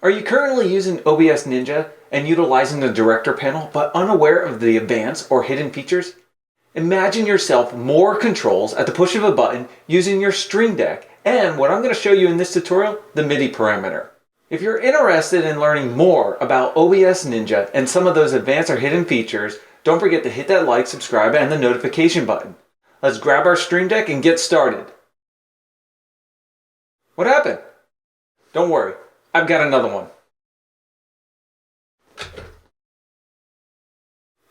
Are you currently using OBS.ninja and utilizing the director panel but unaware of the advanced or hidden features? Imagine yourself more controls at the push of a button using your Stream Deck and what I'm going to show you in this tutorial, the MIDI parameter. If you're interested in learning more about OBS.ninja and some of those advanced or hidden features, don't forget to hit that like, subscribe, and the notification button. Let's grab our Stream Deck and get started. What happened? Don't worry, I've got another one.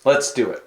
Let's do it.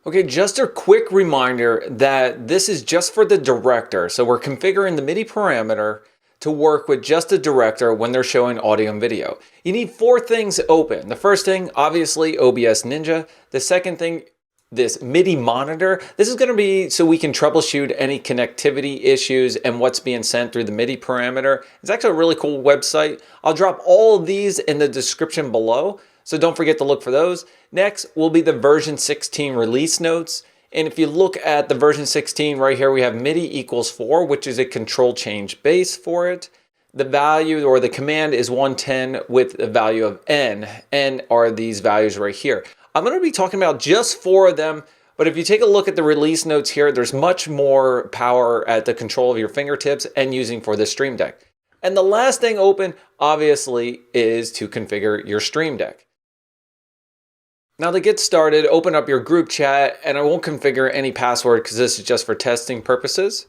Okay, just a quick reminder that this is just for the director. So we're configuring the MIDI parameter to work with just the director when they're showing audio and video. You need 4 things open. The first thing, obviously, OBS.ninja. The second thing, this MIDI monitor. This is going to be so we can troubleshoot any connectivity issues and what's being sent through the MIDI parameter. It's actually a really cool website. I'll drop all of these in the description below, so don't forget to look for those. Next will be the version 16 release notes. And if you look at the version 16 right here, we have MIDI equals 4, which is a control change base for it. The value or the command is 110 with the value of N. N are these values right here. I'm going to be talking about just 4 of them, but if you take a look at the release notes here, there's much more power at the control of your fingertips and using for the Stream Deck. And the last thing open, obviously, is to configure your Stream Deck. Now to get started, open up your group chat, and I won't configure any password because this is just for testing purposes.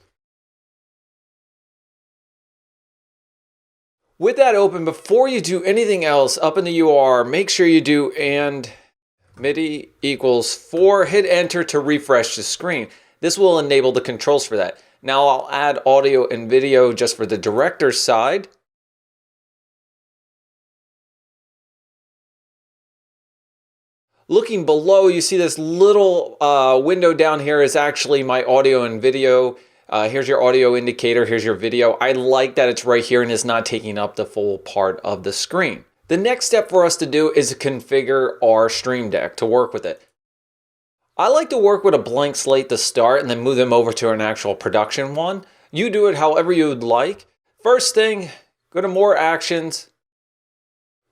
With that open, before you do anything else up in the UR, make sure you do and MIDI equals 4, hit enter to refresh the screen. This will enable the controls for that. Now I'll add audio and video just for the director's side. Looking below, you see this little window down here is actually my audio and video. Here's your audio indicator, here's your video. I like that it's right here and it's not taking up the full part of the screen. The next step for us to do is to configure our Stream Deck to work with it. I like to work with a blank slate to start and then move them over to an actual production one. You do it however you would like. First thing, go to More Actions,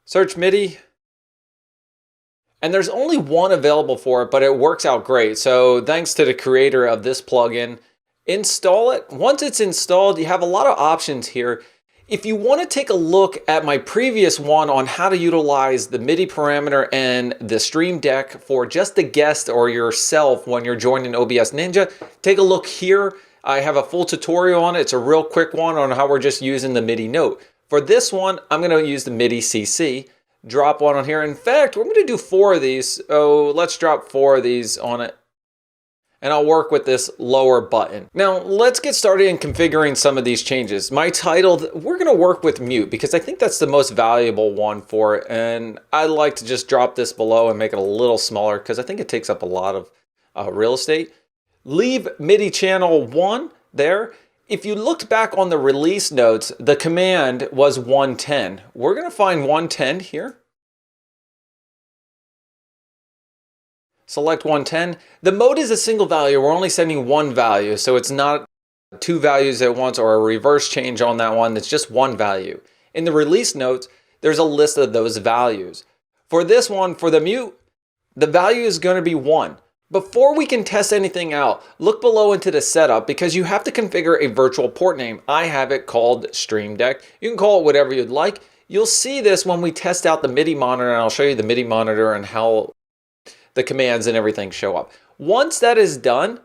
search MIDI, and there's only one available for it, but it works out great. So thanks to the creator of this plugin, install it. Once it's installed, you have a lot of options here. If you want to take a look at my previous one on how to utilize the MIDI parameter and the Stream Deck for just the guest or yourself when you're joining OBS.ninja, take a look here. I have a full tutorial on it. It's a real quick one on how we're just using the MIDI note. For this one, I'm going to use the MIDI CC. Drop one on here. In fact, we're going to do 4 of these. So let's drop 4 of these on it. And I'll work with this lower button. Now, let's get started in configuring some of these changes. My title, we're going to work with mute because I think that's the most valuable one for it. And I like to just drop this below and make it a little smaller because I think it takes up a lot of real estate. Leave MIDI channel 1 there. If you looked back on the release notes, the command was 110. We're going to find 110 here. Select 110. The mode is a single value. We're only sending 1 value, so it's not 2 values at once or a reverse change on that one. It's just 1 value. In the release notes, there's a list of those values. For this one, for the mute, the value is going to be 1. Before we can test anything out, look below into the setup because you have to configure a virtual port name. I have it called Stream Deck. You can call it whatever you'd like. You'll see this when we test out the MIDI monitor, and I'll show you the MIDI monitor and how the commands and everything show up. Once that is done,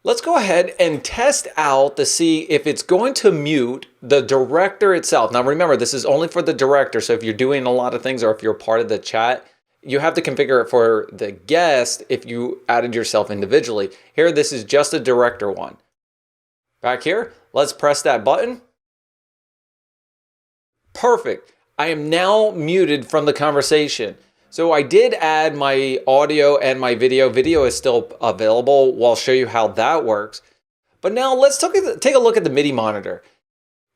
let's go ahead and test out to see if it's going to mute the director itself. Now remember, this is only for the director, so if you're doing a lot of things or if you're part of the chat, you have to configure it for the guest if you added yourself individually. Here, this is just a director one. Back here, let's press that button. Perfect. I am now muted from the conversation. So I did add my audio and my video. Video is still available. We'll show you how that works. But now let's take a look at the MIDI monitor.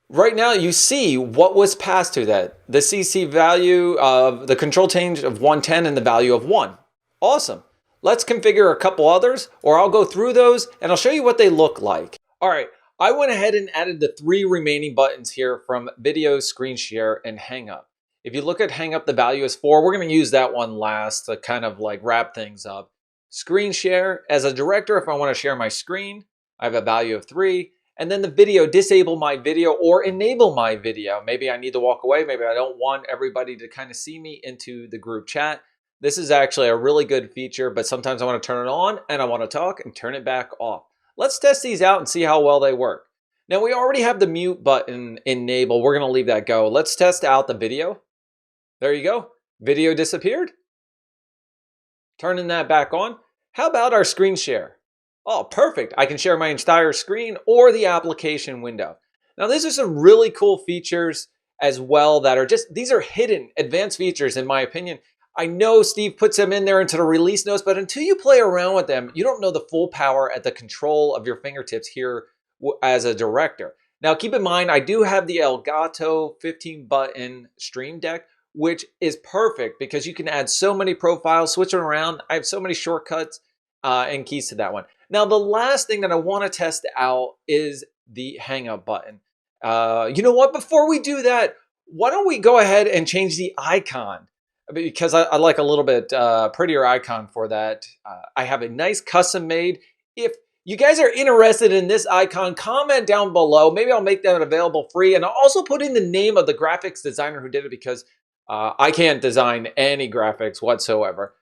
Right now you see what was passed to that. The CC value of the control change of 110 and the value of 1. Awesome. Let's configure a couple others, or I'll go through those and I'll show you what they look like. All right, I went ahead and added the 3 remaining buttons here from video, screen share, and hang up. If you look at hang up, the value is 4. We're going to use that one last to kind of like wrap things up. Screen share, as a director, if I want to share my screen, I have a value of 3. And then the video, disable my video or enable my video. Maybe I need to walk away. Maybe I don't want everybody to kind of see me into the group chat. This is actually a really good feature, but sometimes I want to turn it on and I want to talk and turn it back off. Let's test these out and see how well they work. Now we already have the mute button enabled. We're going to leave that go. Let's test out the video. There you go. Video disappeared. Turning that back on. How about our screen share? Oh, perfect. I can share my entire screen or the application window. Now, these are some really cool features as well that are just, these are hidden advanced features in my opinion. I know Steve puts them in there into the release notes, but until you play around with them, you don't know the full power at the control of your fingertips here as a director. Now, keep in mind, I do have the Elgato 15 button Stream Deck, which is perfect because you can add so many profiles, switch it around. I have so many shortcuts and keys to that one. Now, the last thing that I want to test out is the hang up button. You know what? Before we do that, why don't we go ahead and change the icon? Because I like a little bit prettier icon for that. I have a nice custom made. If you guys are interested in this icon, comment down below. Maybe I'll make that available free. And I'll also put in the name of the graphics designer who did it because I can't design any graphics whatsoever.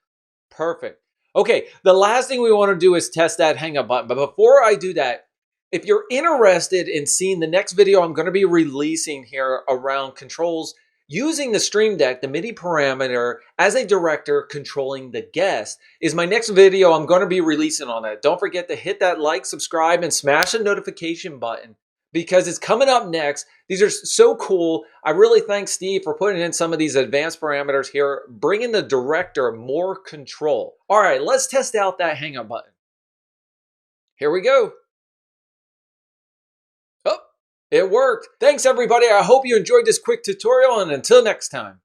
Perfect. Okay, the last thing we want to do is test that hang up button. But before I do that, if you're interested in seeing the next video I'm going to be releasing here around controls using the Stream Deck, the MIDI parameter as a director controlling the guest, is my next video I'm going to be releasing on that. Don't forget to hit that like, subscribe, and smash the notification button because it's coming up next. These are so cool. I really thank Steve for putting in some of these advanced parameters here, bringing the director more control. All right, let's test out that hang up button. Here we go. Oh, it worked. Thanks, everybody. I hope you enjoyed this quick tutorial, and until next time.